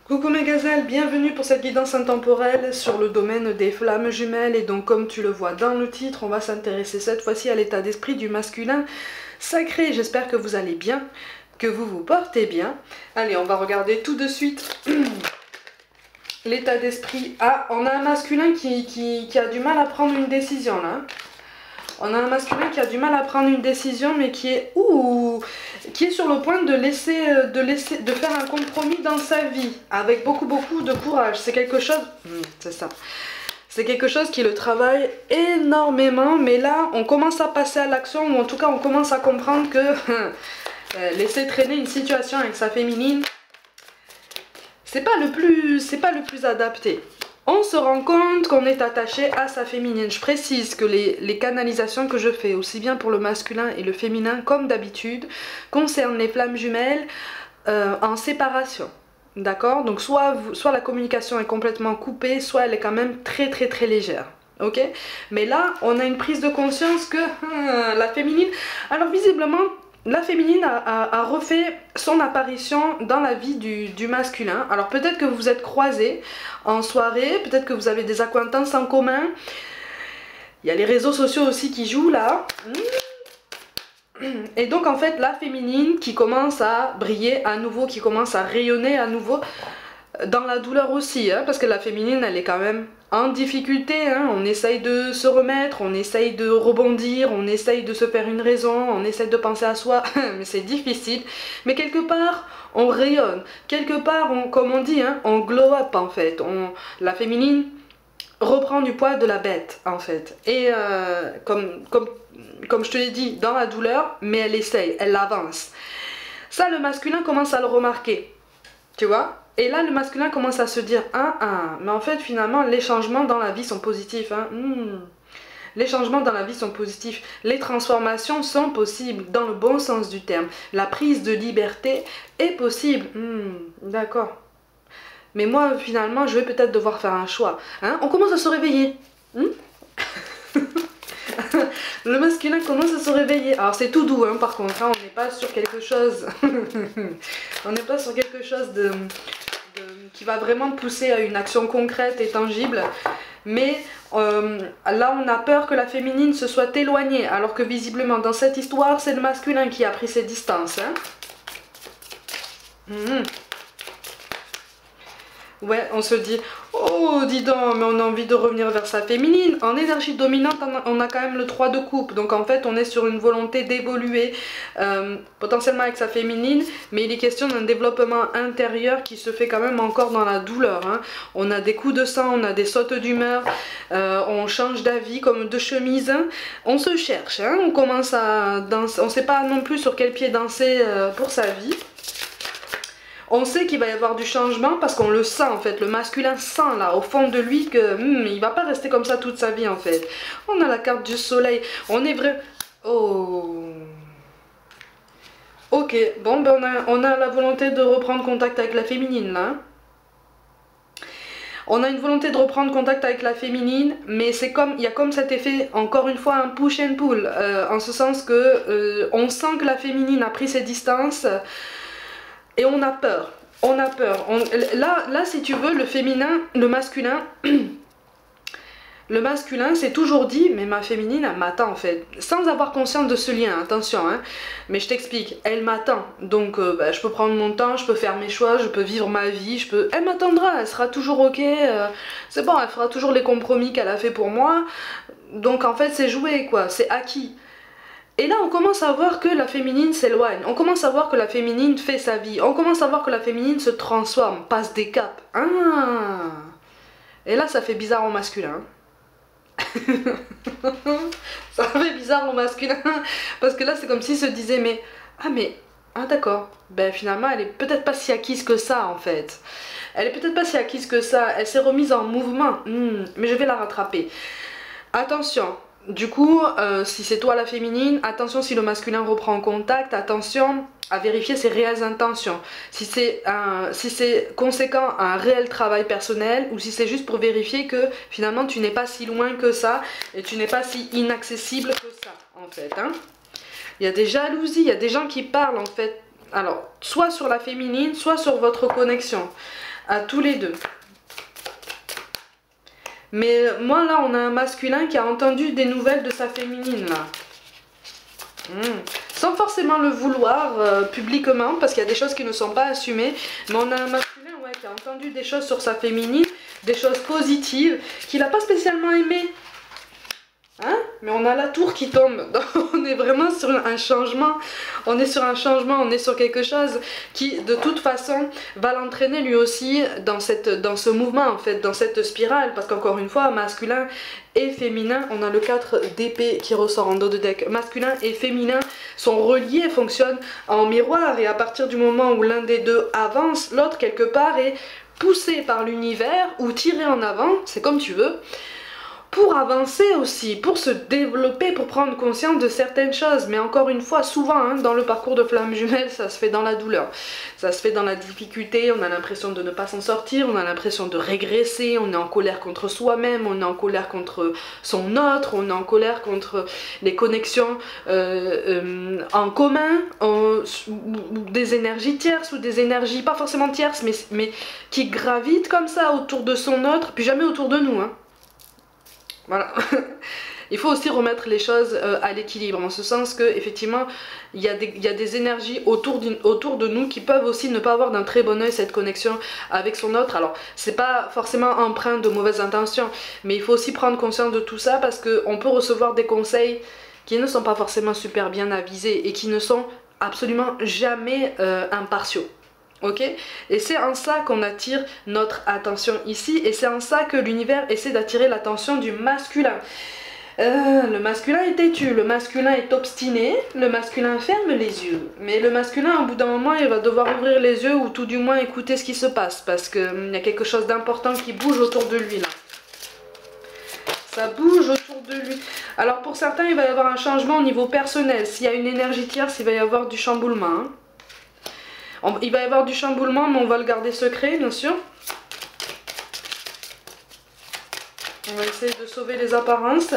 Coucou mes gazelles, bienvenue pour cette guidance intemporelle sur le domaine des flammes jumelles. Et donc comme tu le vois dans le titre, on va s'intéresser cette fois-ci à l'état d'esprit du masculin sacré. J'espère que vous allez bien, que vous vous portez bien. Allez, on va regarder tout de suite l'état d'esprit. Ah, on a un masculin qui a du mal à prendre une décision là. On a un masculin qui a du mal à prendre une décision, mais qui est sur le point de faire un compromis dans sa vie, avec beaucoup de courage. C'est quelque chose, c'est ça. C'est quelque chose qui le travaille énormément, mais là, on commence à passer à l'action, ou en tout cas, on commence à comprendre que laisser traîner une situation avec sa féminine, c'est pas le plus adapté. On se rend compte qu'on est attaché à sa féminine. Je précise que les canalisations que je fais, aussi bien pour le masculin et le féminin, comme d'habitude, concernent les flammes jumelles en séparation. D'accord? Donc soit la communication est complètement coupée, soit elle est quand même très légère. Ok? Mais là, on a une prise de conscience que la féminine... Alors visiblement... La féminine a refait son apparition dans la vie du masculin. Alors peut-être que vous vous êtes croisés en soirée, peut-être que vous avez des acquaintances en commun. Il y a les réseaux sociaux aussi qui jouent là. Et donc en fait la féminine qui commence à briller à nouveau, qui commence à rayonner à nouveau dans la douleur aussi, hein, parce que la féminine elle est quand même en difficulté, hein. On essaye de se remettre, on essaye de rebondir, on essaye de se faire une raison, on essaye de penser à soi, mais c'est difficile. Mais quelque part, on rayonne, quelque part, comme on dit, hein, on glow up en fait. La féminine reprend du poids de la bête en fait. Et comme je te l'ai dit, dans la douleur, mais elle essaye, elle avance. Ça, le masculin commence à le remarquer, tu vois. Et là, le masculin commence à se dire mais en fait, finalement, les changements dans la vie sont positifs. Hein. Les changements dans la vie sont positifs. Les transformations sont possibles dans le bon sens du terme. La prise de liberté est possible. D'accord. Mais moi, finalement, je vais peut-être devoir faire un choix. Hein. On commence à se réveiller. Le masculin commence à se réveiller. Alors c'est tout doux, hein, par contre. Hein, on n'est pas sur quelque chose... on n'est pas sur quelque chose qui va vraiment pousser à une action concrète et tangible. Mais là, on a peur que la féminine se soit éloignée. Alors que visiblement, dans cette histoire, c'est le masculin qui a pris ses distances. Hein. Ouais, on se dit, oh dis donc, mais on a envie de revenir vers sa féminine. En énergie dominante, on a quand même le 3 de coupe. Donc en fait, on est sur une volonté d'évoluer potentiellement avec sa féminine. Mais il est question d'un développement intérieur qui se fait quand même encore dans la douleur. Hein. On a des coups de sang, on a des sautes d'humeur, on change d'avis comme de chemise. Hein. On se cherche, hein. On commence à danser. On ne sait pas non plus sur quel pied danser pour sa vie. On sait qu'il va y avoir du changement parce qu'on le sent en fait, le masculin sent là au fond de lui que il va pas rester comme ça toute sa vie en fait. On a la carte du soleil, on est vrai... Oh... Ok, bon ben on a la volonté de reprendre contact avec la féminine là. On a une volonté de reprendre contact avec la féminine, mais c'est comme, il y a comme cet effet, encore une fois, un push and pull, en ce sens que on sent que la féminine a pris ses distances. Et on a peur, là si tu veux, le féminin, le masculin, le masculin s'est toujours dit, mais ma féminine elle m'attend en fait, sans avoir conscience de ce lien, attention, hein. Mais je t'explique, elle m'attend, donc je peux prendre mon temps, je peux faire mes choix, je peux vivre ma vie, elle m'attendra, elle sera toujours ok, c'est bon, elle fera toujours les compromis qu'elle a fait pour moi, donc en fait c'est joué quoi, c'est acquis. Et là on commence à voir que la féminine s'éloigne, on commence à voir que la féminine fait sa vie, on commence à voir que la féminine se transforme, passe des caps. Et là ça fait bizarre au masculin. Ça fait bizarre au masculin, parce que là c'est comme s'il se disait d'accord, ben finalement elle est peut-être pas si acquise que ça en fait. Elle est peut-être pas si acquise que ça, elle s'est remise en mouvement, mais je vais la rattraper. Attention. Du coup, si c'est toi la féminine, attention si le masculin reprend contact, attention à vérifier ses réelles intentions. Si c'est conséquent à un réel travail personnel ou si c'est juste pour vérifier que finalement tu n'es pas si loin que ça et tu n'es pas si inaccessible que ça en fait. Hein. Il y a des jalousies, il y a des gens qui parlent en fait, alors soit sur la féminine, soit sur votre connexion. à tous les deux. Mais moi là on a un masculin qui a entendu des nouvelles de sa féminine là. Sans forcément le vouloir publiquement, parce qu'il y a des choses qui ne sont pas assumées, mais on a un masculin qui a entendu des choses sur sa féminine, des choses positives, qu'il n'a pas spécialement aimées. Hein? Mais on a la tour qui tombe, donc on est vraiment sur un changement, on est sur quelque chose qui de toute façon va l'entraîner lui aussi dans ce mouvement en fait, dans cette spirale, parce qu'encore une fois, masculin et féminin, on a le 4 d'épée qui ressort en dos de deck, masculin et féminin sont reliés, fonctionnent en miroir, et à partir du moment où l'un des deux avance, l'autre quelque part est poussé par l'univers ou tiré en avant, c'est comme tu veux, pour avancer aussi, pour se développer, pour prendre conscience de certaines choses. Mais encore une fois, souvent hein, dans le parcours de flamme jumelle, ça se fait dans la douleur, ça se fait dans la difficulté, on a l'impression de ne pas s'en sortir, on a l'impression de régresser, on est en colère contre soi-même, on est en colère contre son autre, on est en colère contre les connexions en commun, des énergies tierces ou des énergies pas forcément tierces, mais qui gravitent comme ça autour de son autre, puis jamais autour de nous hein. Voilà. Il faut aussi remettre les choses à l'équilibre, en ce sens que effectivement il y a des énergies autour de nous qui peuvent aussi ne pas avoir d'un très bon oeil cette connexion avec son autre. Alors c'est pas forcément empreint de mauvaises intentions, mais il faut aussi prendre conscience de tout ça, parce qu'on peut recevoir des conseils qui ne sont pas forcément super bien avisés et qui ne sont absolument jamais impartiaux. Ok, et c'est en ça qu'on attire notre attention ici, et c'est en ça que l'univers essaie d'attirer l'attention du masculin. Le masculin est têtu, le masculin est obstiné, le masculin ferme les yeux. Mais le masculin, au bout d'un moment, il va devoir ouvrir les yeux ou tout du moins écouter ce qui se passe, parce qu'il y a quelque chose d'important qui bouge autour de lui là. Ça bouge autour de lui. Alors pour certains, il va y avoir un changement au niveau personnel. S'il y a une énergie tierce, il va y avoir du chamboulement. Hein. Il va y avoir du chamboulement, mais on va le garder secret, bien sûr. On va essayer de sauver les apparences.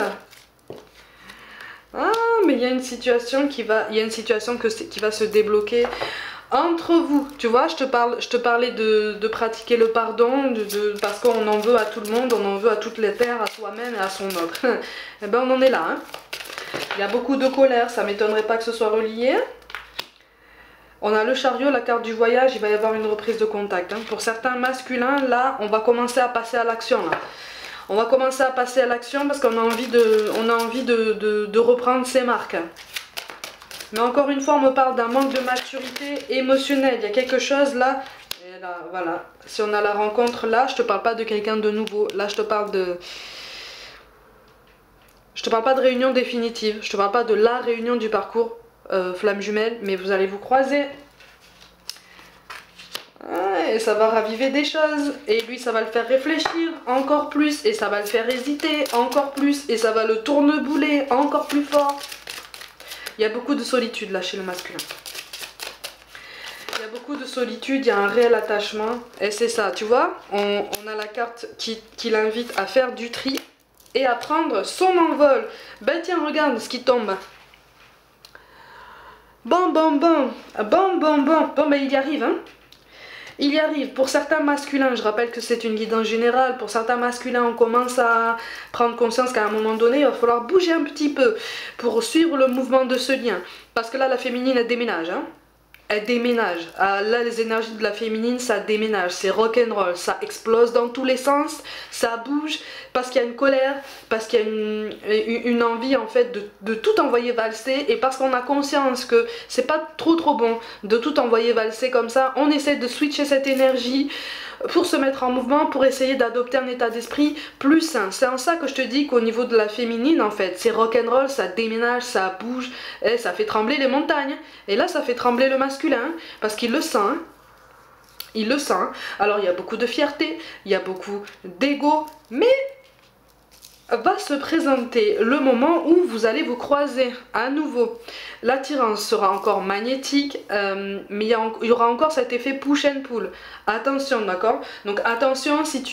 Ah, mais il y a une situation qui va se débloquer entre vous. Tu vois, je te parlais de pratiquer le pardon, parce qu'on en veut à tout le monde, on en veut à toute la terre, à soi-même et à son autre. Et ben on en est là. Hein. Il y a beaucoup de colère, ça m'étonnerait pas que ce soit relié. On a le chariot, la carte du voyage, il va y avoir une reprise de contact. Hein. Pour certains masculins, là, on va commencer à passer à l'action. On va commencer à passer à l'action parce qu'on a envie de reprendre ses marques. Mais encore une fois, on me parle d'un manque de maturité émotionnelle. Il y a quelque chose là, et là, voilà. Si on a la rencontre là, je te parle pas de quelqu'un de nouveau. Là, je te parle de... Je te parle pas de réunion définitive. Je te parle pas de la réunion du parcours. Flamme jumelle, mais vous allez vous croiser et ça va raviver des choses, et lui ça va le faire réfléchir encore plus, et ça va le faire hésiter encore plus, et ça va le tournebouler encore plus fort. Il y a beaucoup de solitude là chez le masculin, il y a beaucoup de solitude, il y a un réel attachement, et c'est ça, tu vois, on a la carte qui l'invite à faire du tri et à prendre son envol. Ben tiens, regarde ce qui tombe. Bon, ben il y arrive, hein. Il y arrive. Pour certains masculins, je rappelle que c'est une guidance générale, pour certains masculins, on commence à prendre conscience qu'à un moment donné, il va falloir bouger un petit peu pour suivre le mouvement de ce lien. Parce que là, la féminine, elle déménage, hein. Elle déménage. Ah, là, les énergies de la féminine, ça déménage. C'est rock'n'roll. Ça explose dans tous les sens. Ça bouge parce qu'il y a une colère, parce qu'il y a une envie en fait de tout envoyer valser. Et parce qu'on a conscience que c'est pas trop bon de tout envoyer valser comme ça, on essaie de switcher cette énergie pour se mettre en mouvement, pour essayer d'adopter un état d'esprit plus sain. C'est en ça que je te dis qu'au niveau de la féminine, en fait, c'est rock'n'roll, ça déménage, ça bouge, et ça fait trembler les montagnes. Et là, ça fait trembler le masculin, parce qu'il le sent. Hein. Il le sent. Alors, il y a beaucoup de fierté, il y a beaucoup d'ego, mais va se présenter le moment où vous allez vous croiser à nouveau. L'attirance sera encore magnétique, mais il y aura encore cet effet push and pull. Attention, d'accord? Donc attention, si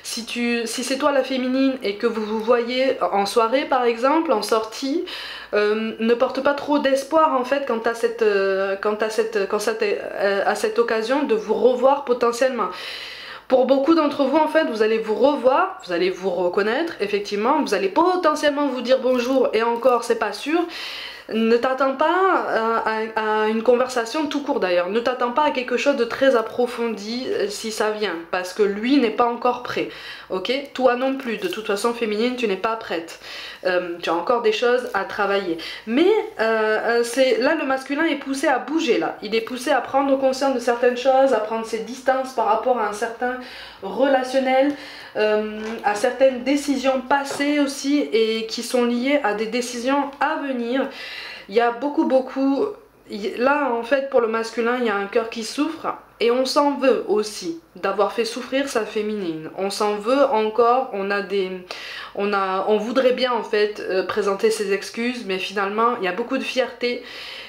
c'est toi la féminine et que vous vous voyez en soirée par exemple, en sortie, ne porte pas trop d'espoir en fait quant à cette occasion de vous revoir potentiellement. Pour beaucoup d'entre vous, en fait, vous allez vous revoir, vous allez vous reconnaître, effectivement, vous allez potentiellement vous dire bonjour, et encore, c'est pas sûr. Ne t'attends pas à une conversation tout court d'ailleurs, ne t'attends pas à quelque chose de très approfondi si ça vient, parce que lui n'est pas encore prêt, ok? Toi non plus, de toute façon féminine, tu n'es pas prête, tu as encore des choses à travailler. Mais là le masculin est poussé à bouger là, il est poussé à prendre conscience de certaines choses, à prendre ses distances par rapport à un certain relationnel, à certaines décisions passées aussi et qui sont liées à des décisions à venir. Il y a beaucoup là en fait pour le masculin il y a un cœur qui souffre et on s'en veut aussi d'avoir fait souffrir sa féminine, on s'en veut encore, on voudrait bien en fait présenter ses excuses, mais finalement il y a beaucoup de fierté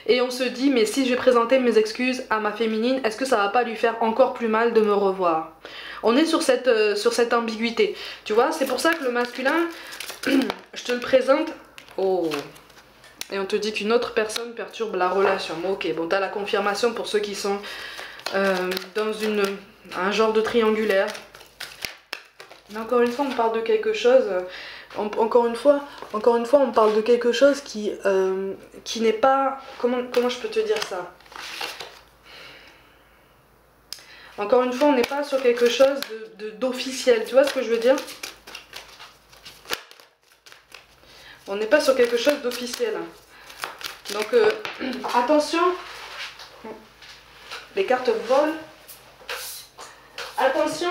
et on se dit mais si je vais présenter mes excuses à ma féminine, est-ce que ça va pas lui faire encore plus mal de me revoir? On est sur cette ambiguïté, tu vois, c'est pour ça que le masculin, je te le présente, oh, et on te dit qu'une autre personne perturbe la relation. Bon, ok, bon, t'as la confirmation pour ceux qui sont dans un genre de triangulaire. Mais encore une fois, on parle de quelque chose, encore une fois, on parle de quelque chose qui n'est pas, comment je peux te dire ça? Encore une fois, on n'est pas sur quelque chose d'officiel, tu vois ce que je veux dire? On n'est pas sur quelque chose d'officiel. Donc, attention, les cartes volent. Attention,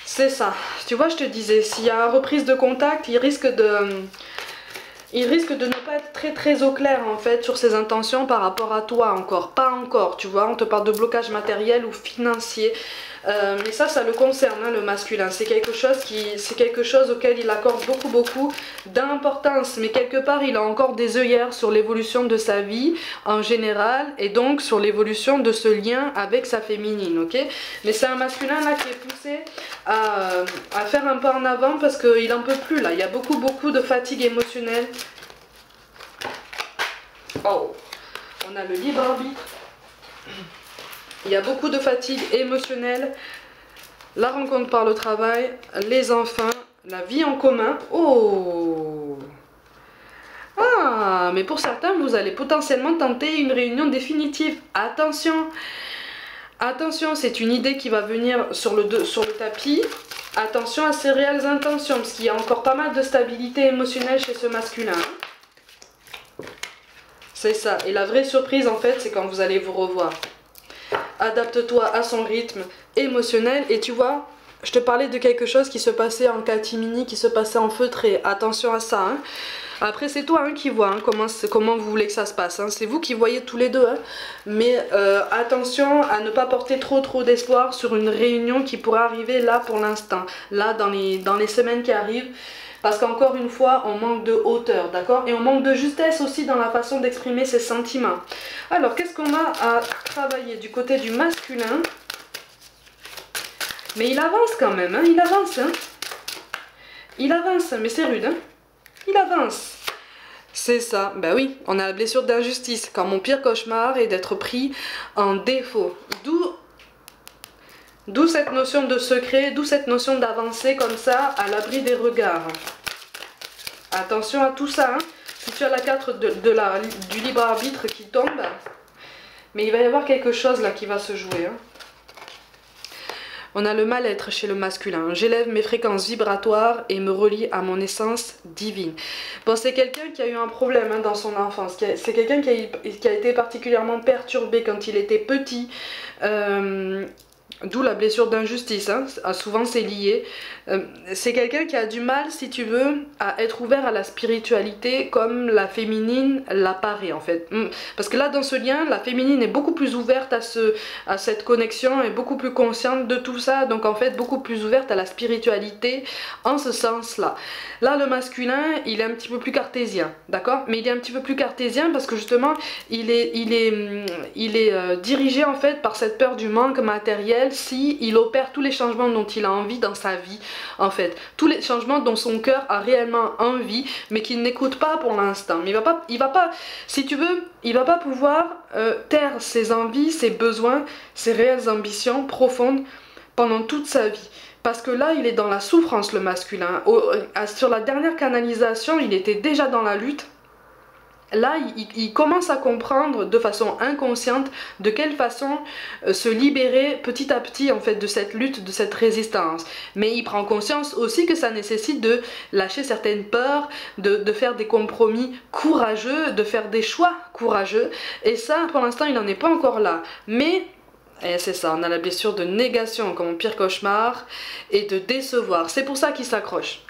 c'est ça. Tu vois, je te disais, s'il y a reprise de contact, il risque de ne pas être très au clair en fait sur ses intentions par rapport à toi encore, pas encore, tu vois, on te parle de blocage matériel ou financier, mais ça le concerne, hein, le masculin, c'est quelque chose auquel il accorde beaucoup d'importance, mais quelque part il a encore des œillères sur l'évolution de sa vie en général et donc sur l'évolution de ce lien avec sa féminine, ok? Mais c'est un masculin là qui est poussé à faire un pas en avant parce qu'il en peut plus là, il y a beaucoup de fatigue émotionnelle. Oh, on a le libre arbitre. Il y a beaucoup de fatigue émotionnelle, la rencontre par le travail, les enfants, la vie en commun. Oh! Ah, mais pour certains, vous allez potentiellement tenter une réunion définitive. Attention! Attention, c'est une idée qui va venir sur le tapis. Attention à ses réelles intentions, parce qu'il y a encore pas mal de stabilité émotionnelle chez ce masculin. C'est ça. Et la vraie surprise, en fait, c'est quand vous allez vous revoir. Adapte-toi à son rythme émotionnel. Et tu vois, je te parlais de quelque chose qui se passait en catimini, qui se passait en feutré. Attention à ça, hein. Après, c'est toi hein, qui vois hein, comment vous voulez que ça se passe. Hein. C'est vous qui voyez tous les deux. Hein. Mais attention à ne pas porter trop d'espoir sur une réunion qui pourrait arriver là pour l'instant. Là, dans les semaines qui arrivent. Parce qu'encore une fois, on manque de hauteur, d'accord? Et on manque de justesse aussi dans la façon d'exprimer ses sentiments. Alors, qu'est-ce qu'on a à travailler du côté du masculin? Mais il avance quand même, hein? Il avance, hein? Il avance, mais c'est rude, hein? Il avance. C'est ça, ben oui, on a la blessure d'injustice. Quand mon pire cauchemar est d'être pris en défaut. D'où cette notion de secret, d'où cette notion d'avancer comme ça, à l'abri des regards. Attention à tout ça, hein. Si tu as la carte du libre arbitre qui tombe, mais il va y avoir quelque chose là qui va se jouer. Hein. On a le mal-être chez le masculin. J'élève mes fréquences vibratoires et me relie à mon essence divine. Bon, c'est quelqu'un qui a eu un problème hein, dans son enfance. C'est quelqu'un qui a été particulièrement perturbé quand il était petit. D'où la blessure d'injustice, hein. Souvent c'est lié. C'est quelqu'un qui a du mal, si tu veux, à être ouvert à la spiritualité comme la féminine l'apparaît en fait. Parce que là dans ce lien, la féminine est beaucoup plus ouverte à cette connexion, est beaucoup plus consciente de tout ça, donc en fait beaucoup plus ouverte à la spiritualité en ce sens-là. Là le masculin, il est un petit peu plus cartésien, d'accord? Mais il est un petit peu plus cartésien parce que justement, il est dirigé en fait par cette peur du manque matériel réel si il opère tous les changements dont il a envie dans sa vie, en fait. Tous les changements dont son cœur a réellement envie, mais qu'il n'écoute pas pour l'instant. Mais il va pas, si tu veux, il va pas pouvoir taire ses envies, ses besoins, ses réelles ambitions profondes pendant toute sa vie. Parce que là, il est dans la souffrance, le masculin. Sur la dernière canalisation, il était déjà dans la lutte. Là, il commence à comprendre de façon inconsciente de quelle façon se libérer petit à petit en fait de cette lutte, de cette résistance. Mais il prend conscience aussi que ça nécessite de lâcher certaines peurs, de faire des compromis courageux, de faire des choix courageux. Et ça, pour l'instant, il n'en est pas encore là. Mais c'est ça, on a la blessure de négation comme mon pire cauchemar et de décevoir. C'est pour ça qu'il s'accroche.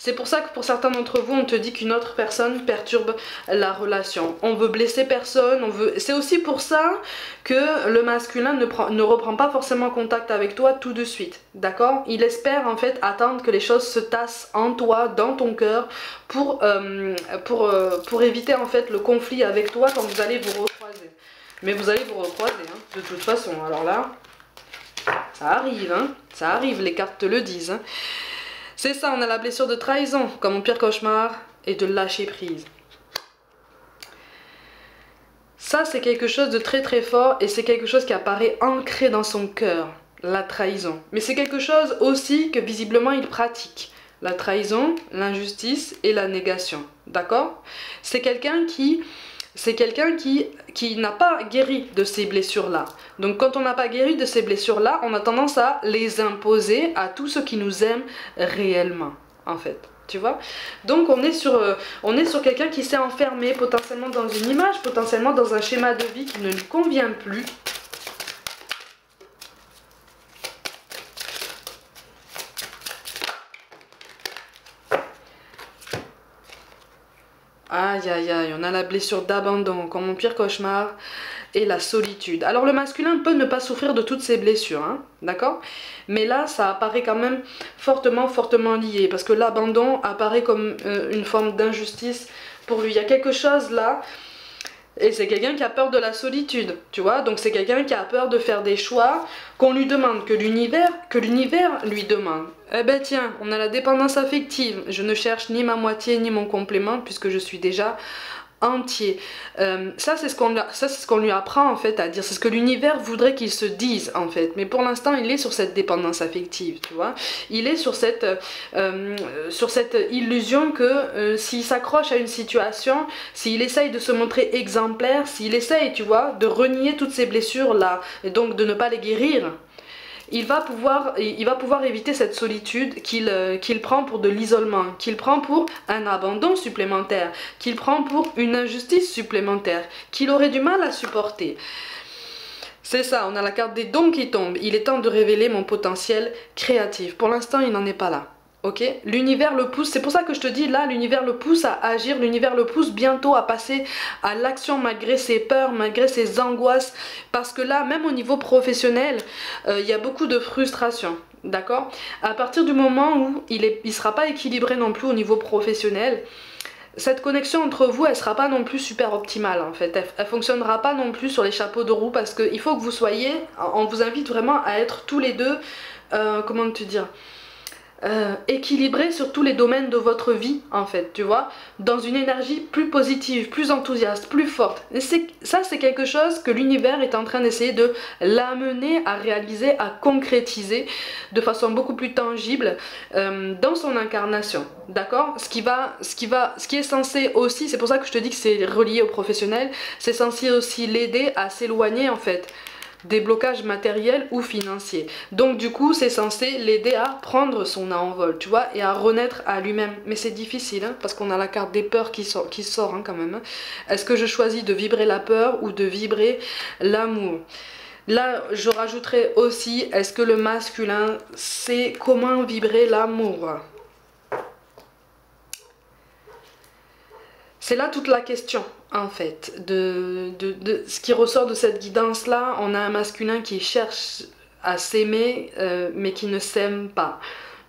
C'est pour ça que pour certains d'entre vous, on te dit qu'une autre personne perturbe la relation. On veut blesser personne, c'est aussi pour ça que le masculin ne reprend pas forcément contact avec toi tout de suite, d'accord? Il espère en fait attendre que les choses se tassent en toi, dans ton cœur, pour éviter en fait le conflit avec toi quand vous allez vous recroiser. Mais vous allez vous recroiser, hein, de toute façon. Alors là, ça arrive, hein, ça arrive, les cartes te le disent, hein. C'est ça, on a la blessure de trahison, comme mon pire cauchemar, et de lâcher prise. Ça, c'est quelque chose de très très fort, et c'est quelque chose qui apparaît ancré dans son cœur, la trahison. Mais c'est quelque chose aussi que visiblement il pratique. La trahison, l'injustice et la négation, d'accord? C'est quelqu'un qui n'a pas guéri de ces blessures-là. Donc quand on n'a pas guéri de ces blessures-là, on a tendance à les imposer à tous ceux qui nous aiment réellement, en fait. Tu vois? Donc on est sur quelqu'un qui s'est enfermé potentiellement dans une image, potentiellement dans un schéma de vie qui ne lui convient plus. Aïe aïe aïe, on a la blessure d'abandon, comme mon pire cauchemar, et la solitude. Alors le masculin peut ne pas souffrir de toutes ces blessures, hein, d'accord? Mais là, ça apparaît quand même fortement lié, parce que l'abandon apparaît comme une forme d'injustice pour lui. Il y a quelque chose là, et c'est quelqu'un qui a peur de la solitude, tu vois? Donc c'est quelqu'un qui a peur de faire des choix qu'on lui demande, que l'univers lui demande. Eh ben tiens, on a la dépendance affective. Je ne cherche ni ma moitié ni mon complément puisque je suis déjà entier. Ça c'est ce qu'on lui apprend en fait à dire. C'est ce que l'univers voudrait qu'il se dise en fait. Mais pour l'instant il est sur cette dépendance affective, tu vois. Il est sur cette illusion que s'il s'accroche à une situation, s'il essaye de se montrer exemplaire, s'il essaye, tu vois, de renier toutes ces blessures là et donc de ne pas les guérir, il va pouvoir éviter cette solitude qu'il prend pour de l'isolement, qu'il prend pour un abandon supplémentaire, qu'il prend pour une injustice supplémentaire, qu'il aurait du mal à supporter. C'est ça, on a la carte des dons qui tombe. Il est temps de révéler mon potentiel créatif. Pour l'instant, il n'en est pas là. Ok, l'univers le pousse, c'est pour ça que je te dis là, l'univers le pousse à agir, l'univers le pousse bientôt à passer à l'action malgré ses peurs, malgré ses angoisses, parce que là, même au niveau professionnel, il y a beaucoup de frustration, d'accord? À partir du moment où il sera pas équilibré non plus au niveau professionnel, cette connexion entre vous, elle sera pas non plus super optimale en fait, elle fonctionnera pas non plus sur les chapeaux de roue, parce qu'il faut que vous soyez, on vous invite vraiment à être tous les deux, comment te dire, équilibré sur tous les domaines de votre vie en fait, tu vois, dans une énergie plus positive, plus enthousiaste, plus forte. Et ça c'est quelque chose que l'univers est en train d'essayer de l'amener à réaliser, à concrétiser de façon beaucoup plus tangible dans son incarnation, d'accord? Ce qui est censé aussi, c'est pour ça que je te dis que c'est relié au professionnel, c'est censé aussi l'aider à s'éloigner en fait des blocages matériels ou financiers. Donc du coup c'est censé l'aider à prendre son envol, tu vois, et à renaître à lui-même. Mais c'est difficile hein, parce qu'on a la carte des peurs qui sort hein, quand même hein. Est-ce que je choisis de vibrer la peur ou de vibrer l'amour? Là je rajouterais aussi, est-ce que le masculin sait comment vibrer l'amour? C'est là toute la question en fait de ce qui ressort de cette guidance là. On a un masculin qui cherche à s'aimer mais qui ne s'aime pas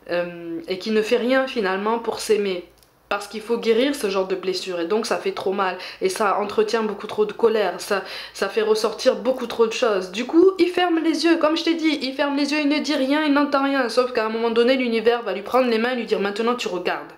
et qui ne fait rien finalement pour s'aimer. parce qu'il faut guérir ce genre de blessure et donc ça fait trop mal et ça entretient beaucoup trop de colère, ça fait ressortir beaucoup trop de choses. Du coup il ferme les yeux, comme je t'ai dit, il ferme les yeux, il ne dit rien, il n'entend rien, sauf qu'à un moment donné l'univers va lui prendre les mains et lui dire maintenant tu regardes.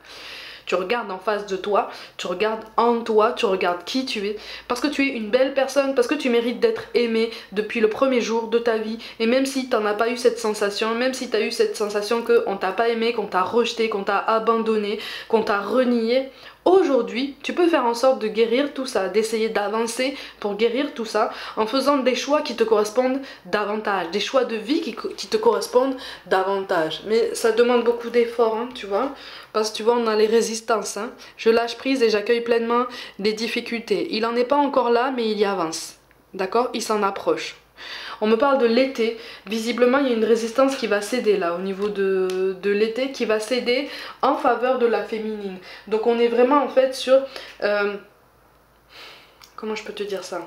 Tu regardes en face de toi, tu regardes en toi, tu regardes qui tu es, parce que tu es une belle personne, parce que tu mérites d'être aimé depuis le premier jour de ta vie. Et même si tu n'en as pas eu cette sensation, même si tu as eu cette sensation qu'on t'a pas aimé, qu'on t'a rejeté, qu'on t'a abandonné, qu'on t'a renié, aujourd'hui, tu peux faire en sorte de guérir tout ça, d'essayer d'avancer pour guérir tout ça, en faisant des choix qui te correspondent davantage, des choix de vie qui te correspondent davantage. Mais ça demande beaucoup d'efforts, hein, tu vois, parce que tu vois, on a les résistances. Hein. Je lâche prise et j'accueille pleinement les difficultés. Il n'en est pas encore là, mais il y avance. D'accord? Il s'en approche. On me parle de l'été. Visiblement, il y a une résistance qui va céder là, au niveau de l'été, qui va céder en faveur de la féminine. Donc on est vraiment en fait sur... comment je peux te dire ça ?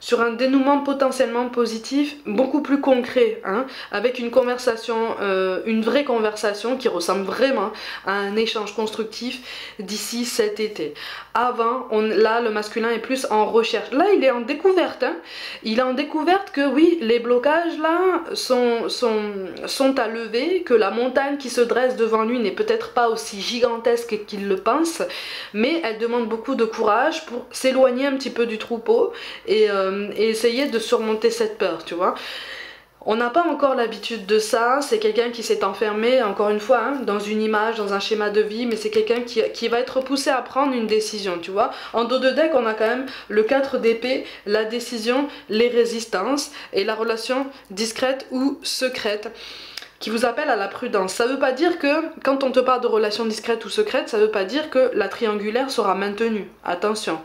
Sur un dénouement potentiellement positif, beaucoup plus concret, hein, avec une conversation, une vraie conversation qui ressemble vraiment à un échange constructif d'ici cet été. Avant, là, le masculin est plus en recherche. Là, il est en découverte. Hein. Il est en découverte que oui, les blocages là sont à lever, que la montagne qui se dresse devant lui n'est peut-être pas aussi gigantesque qu'il le pense, mais elle demande beaucoup de courage pour s'éloigner un petit peu du troupeau et essayer de surmonter cette peur, tu vois. On n'a pas encore l'habitude de ça, c'est quelqu'un qui s'est enfermé, encore une fois, hein, dans une image, dans un schéma de vie, mais c'est quelqu'un qui va être poussé à prendre une décision, tu vois. En dos de deck, on a quand même le 4 d'épée, la décision, les résistances et la relation discrète ou secrète qui vous appelle à la prudence. Ça veut pas dire que, quand on te parle de relation discrète ou secrète, ça veut pas dire que la triangulaire sera maintenue, attention.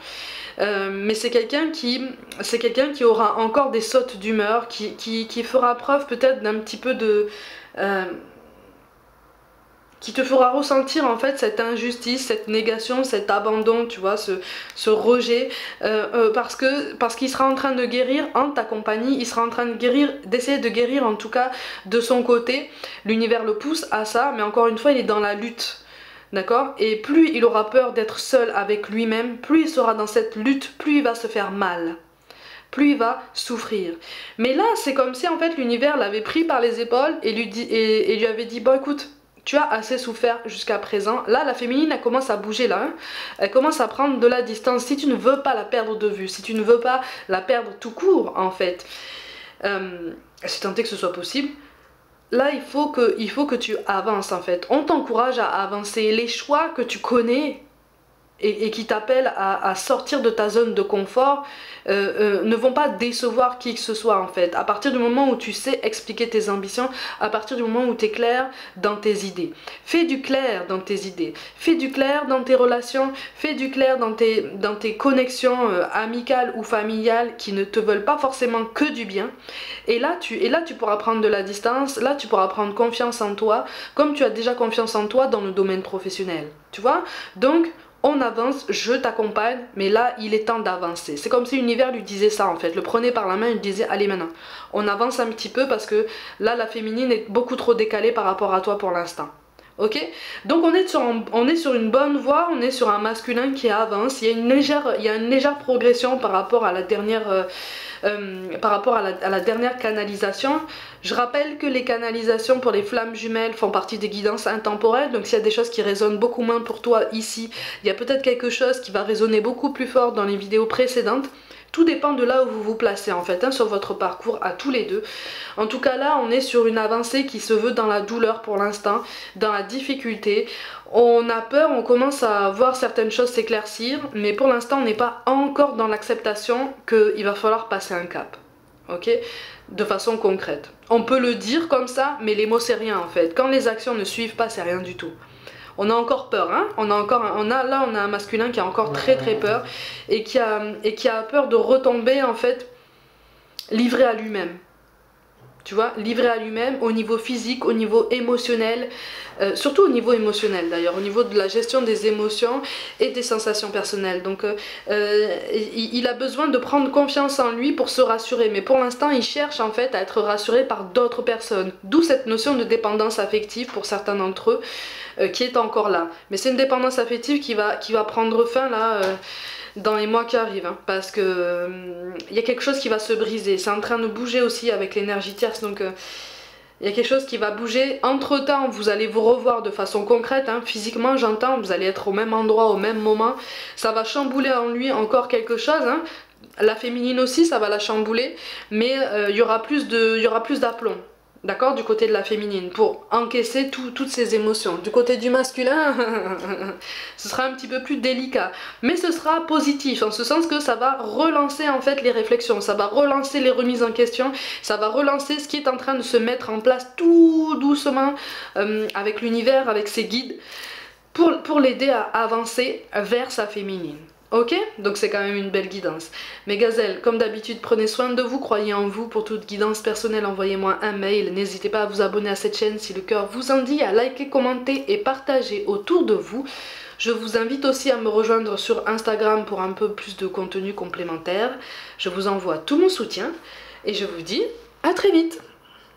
Mais c'est quelqu'un qui aura encore des sautes d'humeur, qui fera preuve peut-être d'un petit peu de... qui te fera ressentir en fait cette injustice, cette négation, cet abandon, tu vois, ce rejet, parce qu'il sera en train de guérir en ta compagnie, il sera en train de guérir, d'essayer de guérir en tout cas de son côté. L'univers le pousse à ça, mais encore une fois il est dans la lutte. D'accord? Et plus il aura peur d'être seul avec lui-même, plus il sera dans cette lutte, plus il va se faire mal. Plus il va souffrir. Mais là, c'est comme si en fait l'univers l'avait pris par les épaules et lui avait dit, bon écoute, tu as assez souffert jusqu'à présent. Là, la féminine, elle commence à bouger là. Hein. Elle commence à prendre de la distance. Si tu ne veux pas la perdre de vue, si tu ne veux pas la perdre tout court en fait, c'est tenté que ce soit possible. Là, il faut que tu avances en fait. On t'encourage à avancer. Les choix que tu connais et qui t'appellent à sortir de ta zone de confort ne vont pas décevoir qui que ce soit en fait. À partir du moment où tu sais expliquer tes ambitions, à partir du moment où tu es clair dans tes idées. Fais du clair dans tes idées. Fais du clair dans tes relations. Fais du clair dans tes connexions amicales ou familiales qui ne te veulent pas forcément que du bien. Et là, tu pourras prendre de la distance. Là, tu pourras prendre confiance en toi comme tu as déjà confiance en toi dans le domaine professionnel. Tu vois? Donc, on avance, je t'accompagne, mais là, il est temps d'avancer. C'est comme si l'univers lui disait ça, en fait. Le prenait par la main, il lui disait, allez maintenant, on avance un petit peu parce que là, la féminine est beaucoup trop décalée par rapport à toi pour l'instant. Ok? Donc on est sur une bonne voie, on est sur un masculin qui avance. Il y a une légère progression par rapport à la dernière... à la dernière canalisation. Je rappelle que les canalisations pour les flammes jumelles font partie des guidances intemporelles, donc s'il y a des choses qui résonnent beaucoup moins pour toi ici, il y a peut-être quelque chose qui va résonner beaucoup plus fort dans les vidéos précédentes. Tout dépend de là où vous vous placez en fait, hein, sur votre parcours à tous les deux. En tout cas là, on est sur une avancée qui se veut dans la douleur pour l'instant, dans la difficulté. On a peur, on commence à voir certaines choses s'éclaircir, mais pour l'instant on n'est pas encore dans l'acceptation qu'il va falloir passer un cap. Ok? De façon concrète. On peut le dire comme ça, mais les mots c'est rien en fait. Quand les actions ne suivent pas, c'est rien du tout. On a encore peur, hein, on a un masculin qui a encore très peur et qui a peur de retomber en fait livré à lui-même. tu vois, livré à lui-même au niveau physique, au niveau émotionnel, surtout au niveau émotionnel d'ailleurs, au niveau de la gestion des émotions et des sensations personnelles. Donc il a besoin de prendre confiance en lui pour se rassurer, mais pour l'instant il cherche en fait à être rassuré par d'autres personnes, d'où cette notion de dépendance affective pour certains d'entre eux qui est encore là. Mais c'est une dépendance affective qui va prendre fin là dans les mois qui arrivent, hein, parce que il y a quelque chose qui va se briser. C'est en train de bouger aussi avec l'énergie tierce, donc il y a quelque chose qui va bouger. Entre temps, vous allez vous revoir de façon concrète, hein, physiquement j'entends, vous allez être au même endroit au même moment. Ça va chambouler en lui encore quelque chose, hein. La féminine aussi, ça va la chambouler, mais il y aura plus d'aplomb. D'accord, du côté de la féminine, pour encaisser toutes ces émotions. Du côté du masculin, ce sera un petit peu plus délicat. Mais ce sera positif, en ce sens que ça va relancer en fait les réflexions, ça va relancer les remises en question, ça va relancer ce qui est en train de se mettre en place tout doucement avec l'univers, avec ses guides, pour l'aider à avancer vers sa féminine. Ok, donc c'est quand même une belle guidance. Mes gazelles, comme d'habitude, prenez soin de vous, croyez en vous. Pour toute guidance personnelle, envoyez-moi un mail. N'hésitez pas à vous abonner à cette chaîne si le cœur vous en dit, à liker, commenter et partager autour de vous. Je vous invite aussi à me rejoindre sur Instagram pour un peu plus de contenu complémentaire. Je vous envoie tout mon soutien et je vous dis à très vite.